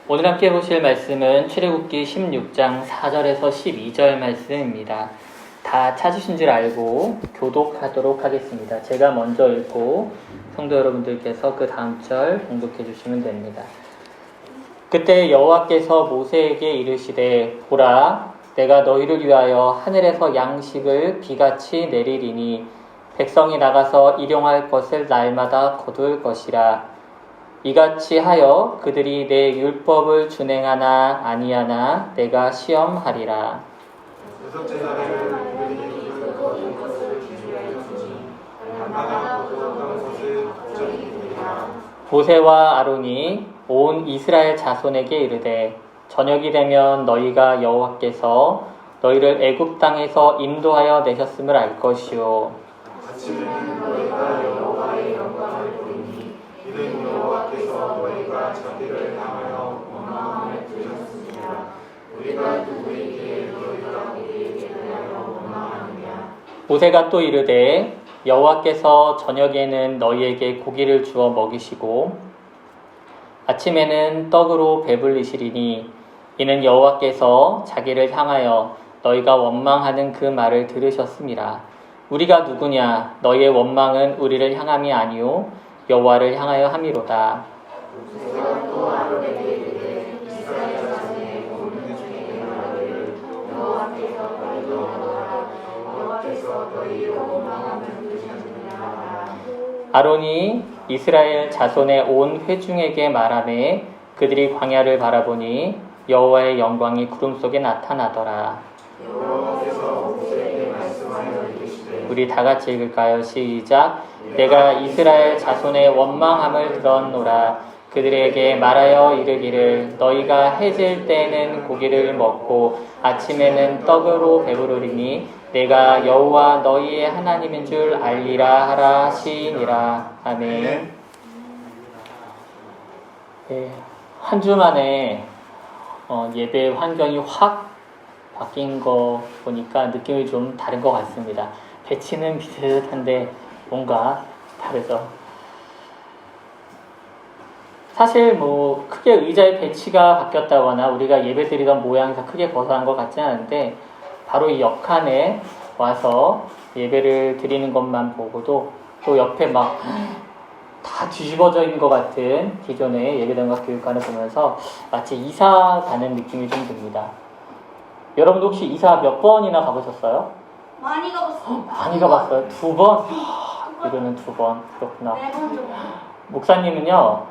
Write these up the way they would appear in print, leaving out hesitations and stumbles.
오늘 함께 보실 말씀은 출애굽기 16장 4절에서 12절 말씀입니다. 다 찾으신 줄 알고 교독하도록 하겠습니다. 제가 먼저 읽고 성도 여러분들께서 그 다음 절 봉독해 주시면 됩니다. 그때 여호와께서 모세에게 이르시되 보라, 내가 너희를 위하여 하늘에서 양식을 비같이 내리리니 백성이 나가서 일용할 것을 날마다 거둘 것이라. 이같이 하여 그들이 내 율법을 준행하나 아니하나 내가 시험하리라. 여섯째 날에는 그들이 거둔 것을 기준하였으니 날마다 거두었던 것을 저녁이니라. 모세와 아론이 온 이스라엘 자손에게 이르되 저녁이 되면 너희가 여호와께서 너희를 애굽 땅에서 인도하여 내셨음을 알 것이요. 아침에는 너희가 여호와의 영광을 보리니 이는 여호와께서 너희가 자기를 향하여 원망함을 들으셨습니다. 우리가 누구에게 너희가 우리에게 대하여 원망하느냐. 모세가 또 이르되 여호와께서 저녁에는 너희에게 고기를 주어 먹이시고 아침에는 떡으로 배불리시리니 이는 여호와께서 자기를 향하여 너희가 원망하는 그 말을 들으셨음이라. 우리가 누구냐? 너희의 원망은 우리를 향함이 아니요 여호와를 향하여 함이로다. 모세가 또 아론에게 이르되 이스라엘 자손의 온 회중에게 말하기를 여호와께서 너희로 하노라. 여호와께서 너희의 원망함을 들으셨느니라. 아론이 이스라엘 자손의 온 회중에게 말하매 그들이 광야를 바라보니 여호와의 영광이 구름 속에 나타나더라. 여호와께서 모세에게 말씀하여 이르시되 우리 다 같이 읽을까요? 시작. 내가 이스라엘 자손의 원망함을 들었노라. 그들에게 말하여 이르기를 너희가 해질 때에는 고기를 먹고 아침에는 떡으로 배부르리니 내가 여호와 너희의 하나님인 줄 알리라 하라 하시니라. 아멘. 네, 한 주 만에 예배 환경이 확 바뀐 거 보니까 느낌이 좀 다른 것 같습니다. 배치는 비슷한데 뭔가 다르죠. 사실 뭐 크게 의자의 배치가 바뀌었다거나 우리가 예배드리던 모양에서 크게 벗어난 것 같지는 않은데 바로 이 옆칸에 와서 예배를 드리는 것만 보고도 또 옆에 막 다 뒤집어져 있는 것 같은 기존의 예배당과 교육관을 보면서 마치 이사 가는 느낌이 좀 듭니다. 여러분도 혹시 이사 몇 번이나 가보셨어요? 많이 가봤습니다. 많이 가봤어요? 2번? 이거는 2번. 그렇구나. 4번 정도. 목사님은요,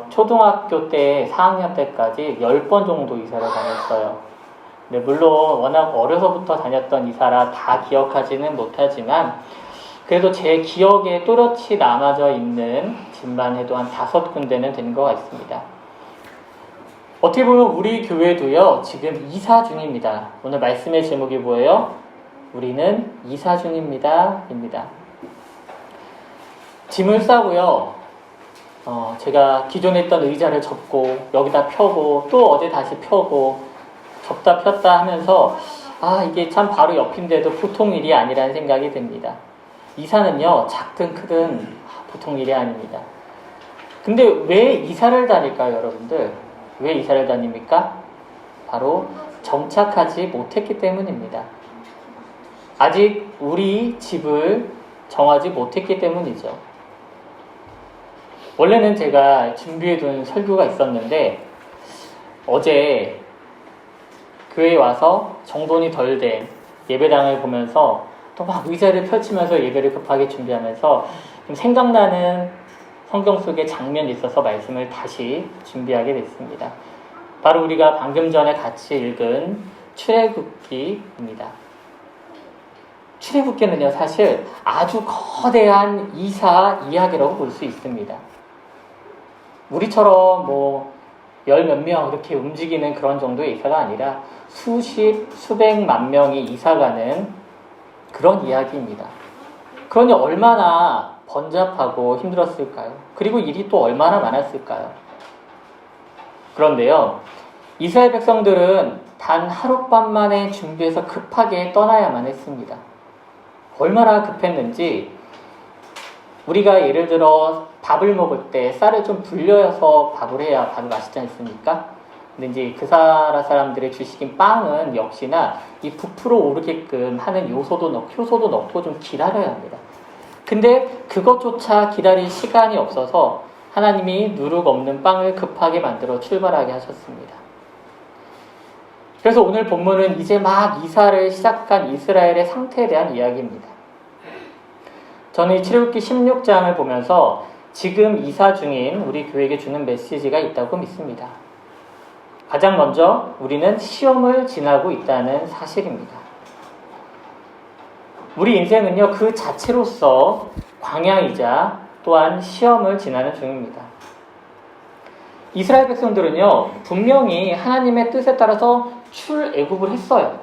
초등학교 때 4학년 때까지 10번 정도 이사를 다녔어요. 네, 물론 워낙 어려서부터 다녔던 이사라 다 기억하지는 못하지만 그래도 제 기억에 또렷이 남아져 있는 집만 해도 한 5군데는 되는 것 같습니다. 어떻게 보면 우리 교회도요, 지금 이사 중입니다. 오늘 말씀의 제목이 뭐예요? 우리는 이사 중입니다. 입니다. 짐을 싸고요, 제가 기존에 있던 의자를 접고 여기다 펴고 또 어제 다시 펴고 접다 폈다 하면서 이게 참 바로 옆인데도 보통 일이 아니라는 생각이 듭니다. 이사는요, 작든 크든 보통 일이 아닙니다. 근데 왜 이사를 다닐까요, 여러분들? 왜 이사를 다닙니까? 바로 정착하지 못했기 때문입니다. 아직 우리 집을 정하지 못했기 때문이죠. 원래는 제가 준비해둔 설교가 있었는데 어제 교회에 와서 정돈이 덜 된 예배당을 보면서 또 막 의자를 펼치면서 예배를 급하게 준비하면서 좀 생각나는 성경 속의 장면이 있어서 말씀을 다시 준비하게 됐습니다. 바로 우리가 방금 전에 같이 읽은 출애굽기입니다. 출애굽기는요, 사실 아주 거대한 이사 이야기라고 볼 수 있습니다. 우리처럼 뭐 열 몇 명 이렇게 움직이는 그런 정도의 이사가 아니라 수십, 수백만 명이 이사가는 그런 이야기입니다. 그러니 얼마나 번잡하고 힘들었을까요? 그리고 일이 또 얼마나 많았을까요? 그런데요, 이스라엘 백성들은 단 하룻밤 만에 준비해서 급하게 떠나야만 했습니다. 얼마나 급했는지 우리가 예를 들어 밥을 먹을 때 쌀을 좀 불려서 밥을 해야 밥이 맛있지 않습니까? 근데 이제 그사라 사람들의 주식인 빵은 역시나 이 부풀어 오르게끔 하는 효소도 넣고 좀 기다려야 합니다. 근데 그것조차 기다릴 시간이 없어서 하나님이 누룩 없는 빵을 급하게 만들어 출발하게 하셨습니다. 그래서 오늘 본문은 이제 막 이사를 시작한 이스라엘의 상태에 대한 이야기입니다. 저는 이 출애굽기 16장을 보면서 지금 이사 중인 우리 교회에게 주는 메시지가 있다고 믿습니다. 가장 먼저 우리는 시험을 지나고 있다는 사실입니다. 우리 인생은요, 그 자체로서 광야이자 또한 시험을 지나는 중입니다. 이스라엘 백성들은요, 분명히 하나님의 뜻에 따라서 출애굽을 했어요.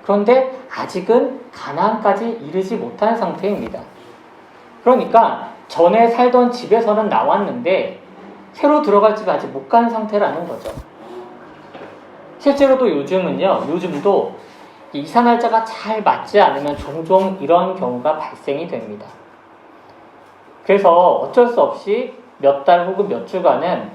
그런데 아직은 가나안까지 이르지 못한 상태입니다. 그러니까 전에 살던 집에서는 나왔는데 새로 들어갈 집에 아직 못 간 상태라는 거죠. 실제로도 요즘도 이사 날짜가 잘 맞지 않으면 종종 이런 경우가 발생이 됩니다. 그래서 어쩔 수 없이 몇 달 혹은 몇 주간은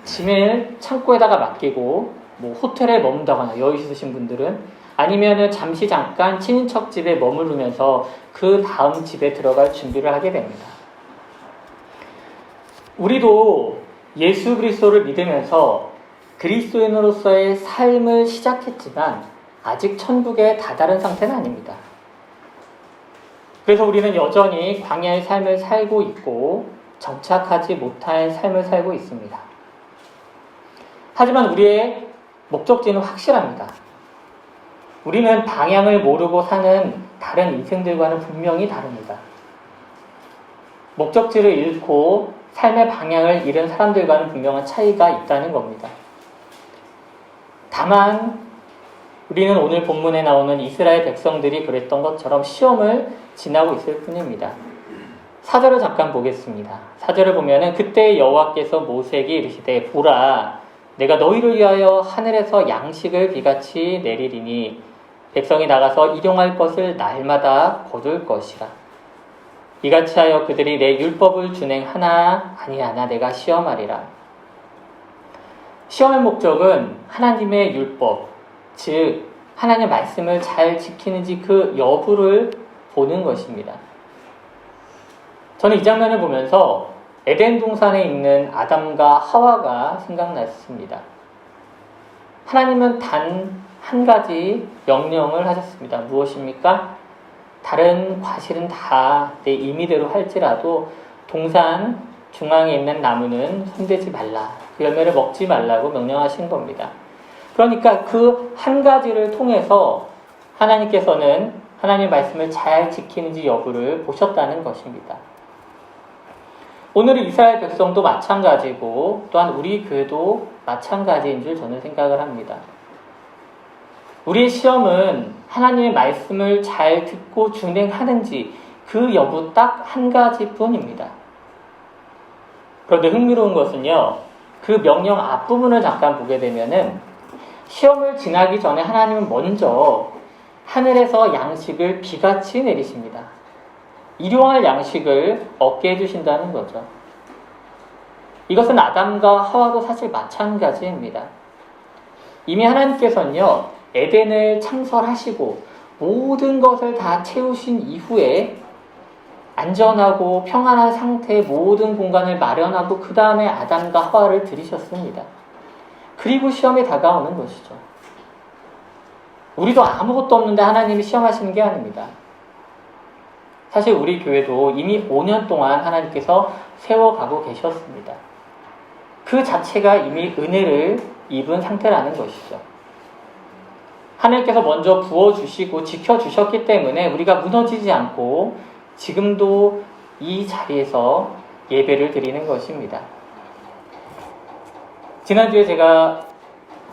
짐을 창고에다가 맡기고 호텔에 머문다거나 여유 있으신 분들은 아니면은 잠깐 친인척 집에 머무르면서 그 다음 집에 들어갈 준비를 하게 됩니다. 우리도 예수 그리스도를 믿으면서 그리스도인으로서의 삶을 시작했지만 아직 천국에 다다른 상태는 아닙니다. 그래서 우리는 여전히 광야의 삶을 살고 있고 정착하지 못한 삶을 살고 있습니다. 하지만 우리의 목적지는 확실합니다. 우리는 방향을 모르고 사는 다른 인생들과는 분명히 다릅니다. 목적지를 잃고 삶의 방향을 잃은 사람들과는 분명한 차이가 있다는 겁니다. 다만 우리는 오늘 본문에 나오는 이스라엘 백성들이 그랬던 것처럼 시험을 지나고 있을 뿐입니다. 4절을 잠깐 보겠습니다. 4절을 보면은 그때 여호와께서 모세에게 이르시되 보라 내가 너희를 위하여 하늘에서 양식을 비같이 내리리니 백성이 나가서 일용할 것을 날마다 거둘 것이라. 이같이 하여 그들이 내 율법을 준행하나 아니하나 내가 시험하리라. 시험의 목적은 하나님의 율법, 즉 하나님의 말씀을 잘 지키는지 그 여부를 보는 것입니다. 저는 이 장면을 보면서 에덴 동산에 있는 아담과 하와가 생각났습니다. 하나님은 단 한 가지 명령을 하셨습니다. 무엇입니까? 다른 과실은 다 내 임의대로 할지라도 동산 중앙에 있는 나무는 손대지 말라. 그 열매를 먹지 말라고 명령하신 겁니다. 그러니까 그 한 가지를 통해서 하나님께서는 하나님의 말씀을 잘 지키는지 여부를 보셨다는 것입니다. 오늘의 이스라엘 백성도 마찬가지고 또한 우리 교회도 마찬가지인 줄 저는 생각을 합니다. 우리의 시험은 하나님의 말씀을 잘 듣고 준행하는지 그 여부 딱 한 가지뿐입니다. 그런데 흥미로운 것은요, 그 명령 앞부분을 잠깐 보게 되면은 시험을 지나기 전에 하나님은 먼저 하늘에서 양식을 비같이 내리십니다. 일용할 양식을 얻게 해주신다는 거죠. 이것은 아담과 하와도 사실 마찬가지입니다. 이미 하나님께서는요, 에덴을 창설하시고 모든 것을 다 채우신 이후에 안전하고 평안한 상태의 모든 공간을 마련하고 그 다음에 아담과 하와를 들이셨습니다. 그리고 시험이 다가오는 것이죠. 우리도 아무것도 없는데 하나님이 시험하시는 게 아닙니다. 사실 우리 교회도 이미 5년 동안 하나님께서 세워가고 계셨습니다. 그 자체가 이미 은혜를 입은 상태라는 것이죠. 하나님께서 먼저 부어주시고 지켜주셨기 때문에 우리가 무너지지 않고 지금도 이 자리에서 예배를 드리는 것입니다. 지난주에 제가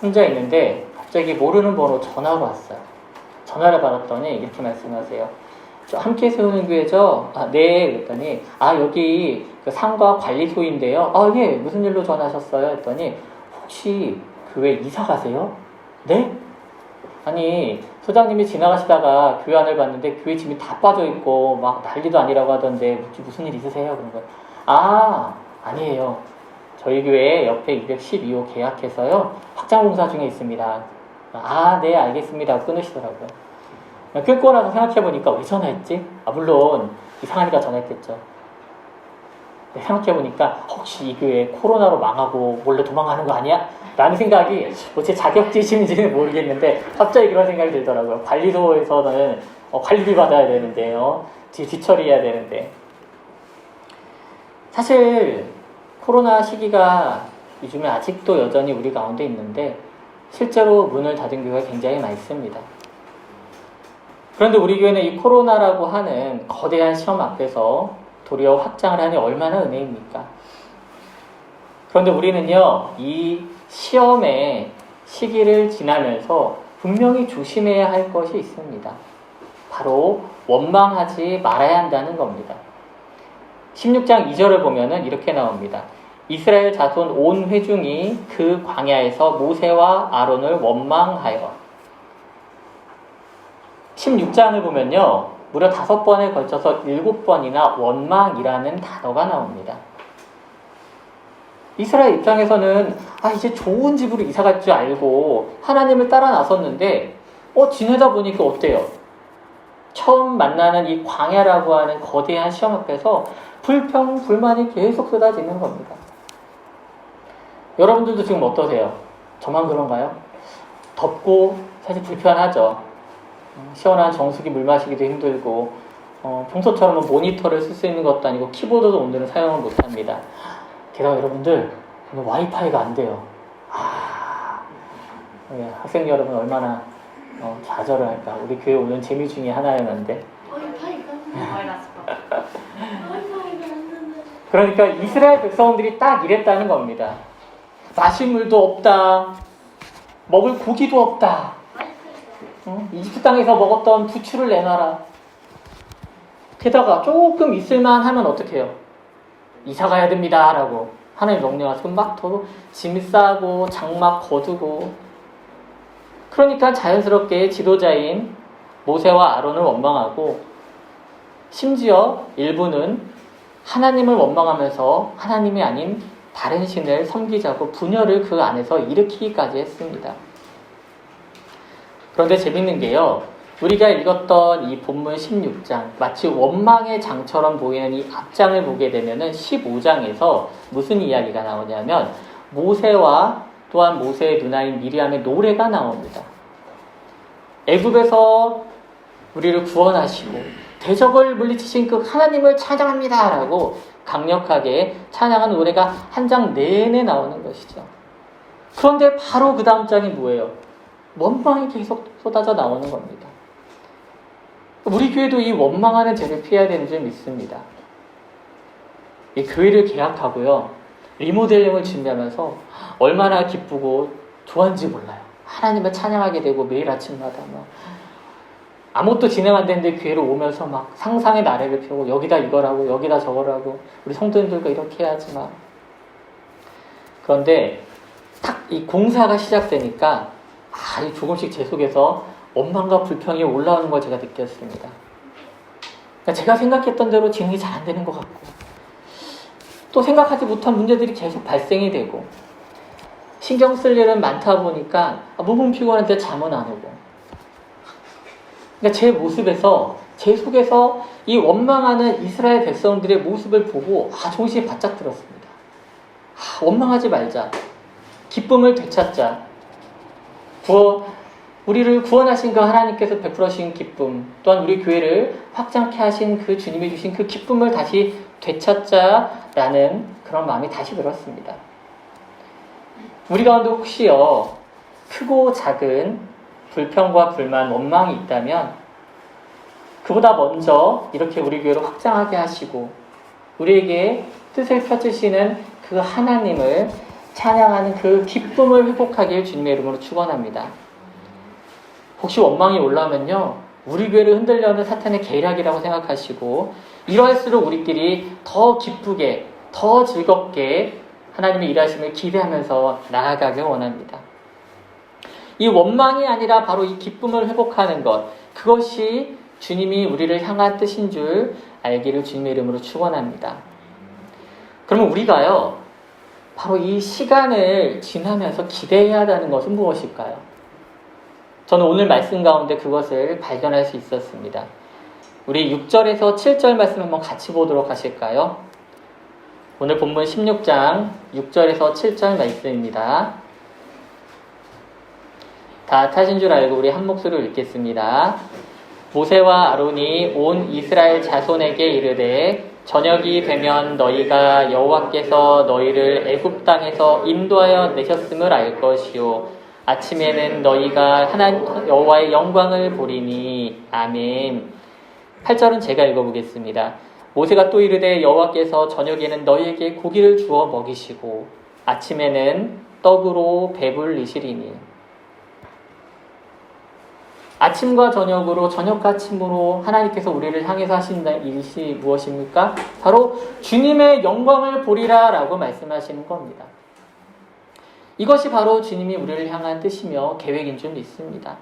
혼자 있는데 갑자기 모르는 번호 전화가 왔어요. 전화를 받았더니 이렇게 말씀하세요. 저 함께 세우는 교회죠? 아, 네. 그랬더니 여기 그 상가 관리소인데요. 예. 무슨 일로 전화하셨어요? 했더니 혹시 교회 이사 가세요? 네? 아니 소장님이 지나가시다가 교회 안을 봤는데 교회 짐이 다 빠져있고 막 난리도 아니라고 하던데 무슨 일 있으세요? 그런 거예요. 아니에요. 저희 교회 옆에 212호 계약해서요. 확장공사 중에 있습니다. 아, 네, 알겠습니다. 끊으시더라고요. 끊고 나서 생각해보니까 왜 전화했지? 물론 이상하니까 전화했겠죠. 생각해보니까 혹시 이 교회 코로나로 망하고 몰래 도망가는 거 아니야? 라는 생각이 제 자격지심인지는 모르겠는데 갑자기 그런 생각이 들더라고요. 관리소에서는 관리비 받아야 되는데요. 뒤처리해야 되는데. 사실 코로나 시기가 요즘에 아직도 여전히 우리 가운데 있는데 실제로 문을 닫은 교회가 굉장히 많습니다. 그런데 우리 교회는 이 코로나라고 하는 거대한 시험 앞에서 도리어 확장을 하니 얼마나 은혜입니까? 그런데 우리는요, 이 시험의 시기를 지나면서 분명히 조심해야 할 것이 있습니다. 바로 원망하지 말아야 한다는 겁니다. 16장 2절을 보면은 이렇게 나옵니다. 이스라엘 자손 온 회중이 그 광야에서 모세와 아론을 원망하여. 16장을 보면요, 무려 5번에 걸쳐서 7번이나 원망이라는 단어가 나옵니다. 이스라엘 입장에서는 이제 좋은 집으로 이사 갈 줄 알고 하나님을 따라 나섰는데 지내다 보니까 어때요? 처음 만나는 이 광야라고 하는 거대한 시험 앞에서 불평, 불만이 계속 쏟아지는 겁니다. 여러분들도 지금 어떠세요? 저만 그런가요? 덥고 사실 불편하죠. 시원한 정수기 물 마시기도 힘들고 평소처럼 모니터를 쓸 수 있는 것도 아니고 키보드도 오늘은 사용을 못합니다. 게다가 여러분들 오늘 와이파이가 안 돼요. 학생 여러분 얼마나 좌절을 할까. 우리 교회 오는 재미 중에 하나였는데 그러니까 이스라엘 백성들이 딱 이랬다는 겁니다. 마실 물도 없다. 먹을 고기도 없다. 이집트 땅에서 먹었던 부추를 내놔라. 게다가 조금 있을만 하면 어떻게 해요? 이사 가야 됩니다 라고 하나님 명령하시고 막 더 짐 싸고 장막 거두고. 그러니까 자연스럽게 지도자인 모세와 아론을 원망하고 심지어 일부는 하나님을 원망하면서 하나님이 아닌 다른 신을 섬기자고 분열을 그 안에서 일으키기까지 했습니다. 그런데 재밌는 게요, 우리가 읽었던 이 본문 16장, 마치 원망의 장처럼 보이는 이 앞장을 보게 되면은 15장에서 무슨 이야기가 나오냐면 모세와 또한 모세의 누나인 미리암의 노래가 나옵니다. 애굽에서 우리를 구원하시고 대적을 물리치신 그 하나님을 찬양합니다 라고 강력하게 찬양하는 노래가 한 장 내내 나오는 것이죠. 그런데 바로 그 다음 장이 뭐예요? 원망이 계속 쏟아져 나오는 겁니다. 우리 교회도 이 원망하는 죄를 피해야 되는 줄 믿습니다. 이 교회를 계약하고요, 리모델링을 준비하면서 얼마나 기쁘고 좋았는지 몰라요. 하나님을 찬양하게 되고 매일 아침마다 아무것도 진행 안 되는데 교회로 오면서 막 상상의 나래를 펴고 여기다 이거라고 여기다 저거라고 우리 성도님들과 이렇게 해야지 막. 그런데 딱 이 공사가 시작되니까 조금씩 제 속에서 원망과 불평이 올라오는 걸 제가 느꼈습니다. 그러니까 제가 생각했던 대로 진행이 잘 안 되는 것 같고 또 생각하지 못한 문제들이 계속 발생이 되고 신경 쓸 일은 많다 보니까 몸은 피곤한데 잠은 안 오고. 그러니까 제 모습에서 제 속에서 이 원망하는 이스라엘 백성들의 모습을 보고 정신이 바짝 들었습니다. 원망하지 말자. 기쁨을 되찾자. 우리를 구원하신 그 하나님께서 베풀어주신 기쁨, 또한 우리 교회를 확장케 하신 그 주님이 주신 그 기쁨을 다시 되찾자라는 그런 마음이 다시 들었습니다. 우리 가운데 혹시요, 크고 작은 불평과 불만, 원망이 있다면 그보다 먼저 이렇게 우리 교회를 확장하게 하시고 우리에게 뜻을 펼치시는 그 하나님을 찬양하는 그 기쁨을 회복하길 주님의 이름으로 축원합니다. 혹시 원망이 올라오면요, 우리 교회를 흔들려는 사탄의 계략이라고 생각하시고 이러할수록 우리끼리 더 기쁘게, 더 즐겁게 하나님의 일하심을 기대하면서 나아가길 원합니다. 이 원망이 아니라 바로 이 기쁨을 회복하는 것, 그것이 주님이 우리를 향한 뜻인 줄 알기를 주님의 이름으로 축원합니다. 그러면 우리가요, 바로 이 시간을 지나면서 기대해야 하는 것은 무엇일까요? 저는 오늘 말씀 가운데 그것을 발견할 수 있었습니다. 우리 6절에서 7절 말씀 한번 같이 보도록 하실까요? 오늘 본문 16장 6절에서 7절 말씀입니다. 다 타신 줄 알고 우리 한 목소리로 읽겠습니다. 모세와 아론이 온 이스라엘 자손에게 이르되 저녁이 되면 너희가 여호와께서 너희를 애굽 땅에서 인도하여 내셨음을 알 것이요 아침에는 너희가 하나님 여호와의 영광을 보리니. 아멘. 8절은 제가 읽어보겠습니다. 모세가 또 이르되 여호와께서 저녁에는 너희에게 고기를 주어 먹이시고 아침에는 떡으로 배불리시리니. 아침과 저녁으로 저녁과 아침으로 하나님께서 우리를 향해서 하신 일이 무엇입니까? 바로 주님의 영광을 보리라 라고 말씀하시는 겁니다. 이것이 바로 주님이 우리를 향한 뜻이며 계획인 줄 믿습니다.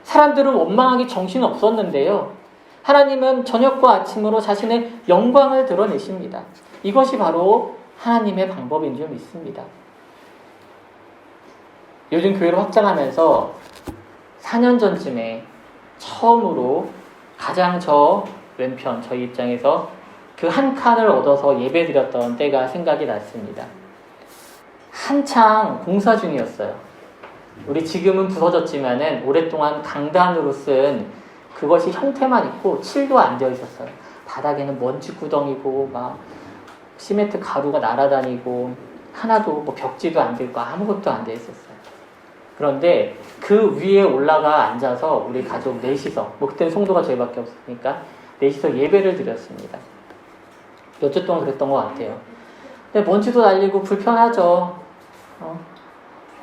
사람들은 원망하기 정신 없었는데요. 하나님은 저녁과 아침으로 자신의 영광을 드러내십니다. 이것이 바로 하나님의 방법인 줄 믿습니다. 요즘 교회를 확장하면서 4년 전쯤에 처음으로 가장 왼편 저희 입장에서 그 한 칸을 얻어서 예배드렸던 때가 생각이 났습니다. 한창 공사 중이었어요. 우리 지금은 부서졌지만은 오랫동안 강단으로 쓴 그것이 형태만 있고 칠도 안 되어 있었어요. 바닥에는 먼지 구덩이고 막 시멘트 가루가 날아다니고 하나도 뭐 벽지도 안 되고 아무것도 안 되어 있었어요. 그런데 그 위에 올라가 앉아서 우리 가족 넷이서, 뭐 그때는 성도가 저희밖에 없으니까 넷이서 예배를 드렸습니다. 몇 주 동안 그랬던 것 같아요. 근데 먼지도 날리고 불편하죠.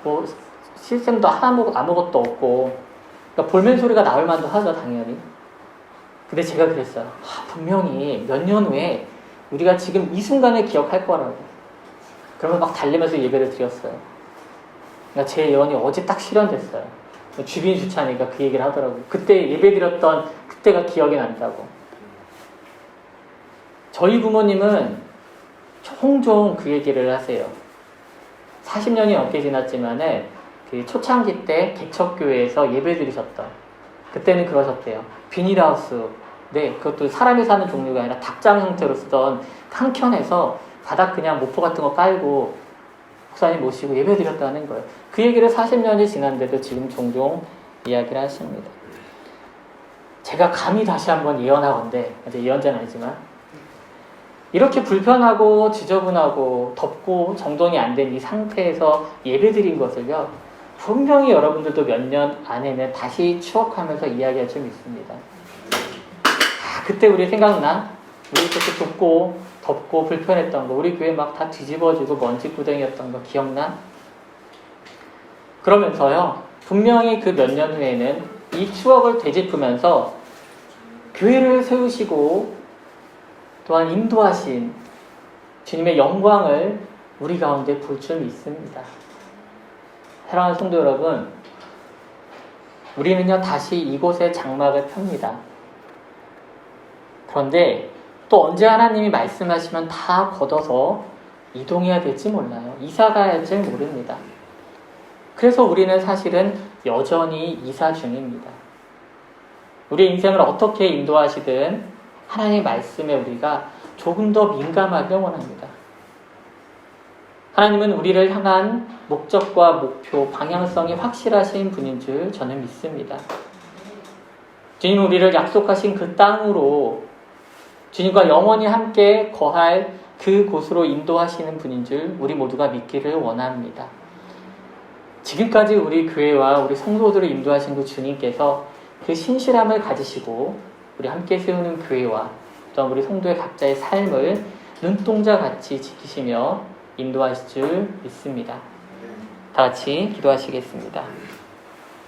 뭐 시스템도 아무것도 없고, 그러니까 볼멘 소리가 나올 만도 하죠, 당연히. 근데 제가 그랬어요. 분명히 몇 년 후에 우리가 지금 이 순간을 기억할 거라고. 그러면 막 달리면서 예배를 드렸어요. 그러니까 제 예언이 어제 딱 실현됐어요. 주빈 주차니까 그 얘기를 하더라고요. 그때 예배드렸던 그때가 기억이 난다고. 저희 부모님은 종종 그 얘기를 하세요. 40년이 넘게 지났지만은 그 초창기 때 개척교회에서 예배드리셨던, 그때는 그러셨대요. 비닐하우스, 네, 그것도 사람이 사는 종류가 아니라 닭장 형태로 쓰던 한 켠에서 바닥 그냥 모포 같은 거 깔고 목사님 모시고 예배드렸다는 거예요. 그 얘기를 40년이 지났는데도 지금 종종 이야기를 하십니다. 제가 감히 다시 한번 예언하건대, 이제 예언자는 아니지만, 이렇게 불편하고 지저분하고 덥고 정돈이 안 된 이 상태에서 예배드린 것을요, 분명히 여러분들도 몇 년 안에는 다시 추억하면서 이야기할 줄 믿습니다. 그때 우리 생각나? 우리 그렇게 좁고 덥고 불편했던 거, 우리 교회 막 다 뒤집어지고 먼지 구덩이였던 거 기억나? 그러면서요, 분명히 그 몇 년 후에는 이 추억을 되짚으면서 교회를 세우시고 또한 인도하신 주님의 영광을 우리 가운데 볼 줄 믿습니다. 사랑하는 성도 여러분, 우리는요 다시 이곳에 장막을 펴니다. 그런데 또 언제 하나님이 말씀하시면 다 걷어서 이동해야 될지 몰라요. 이사 가야 할지 모릅니다. 그래서 우리는 사실은 여전히 이사 중입니다. 우리의 인생을 어떻게 인도하시든 하나님의 말씀에 우리가 조금 더 민감하게 원합니다. 하나님은 우리를 향한 목적과 목표, 방향성이 확실하신 분인 줄 저는 믿습니다. 주님은 우리를 약속하신 그 땅으로, 주님과 영원히 함께 거할 그 곳으로 인도하시는 분인 줄 우리 모두가 믿기를 원합니다. 지금까지 우리 교회와 우리 성도들을 인도하신 그 주님께서 그 신실함을 가지시고 우리 함께 세우는 교회와 또 우리 성도의 각자의 삶을 눈동자같이 지키시며 인도하실 줄 믿습니다. 다 같이 기도하시겠습니다.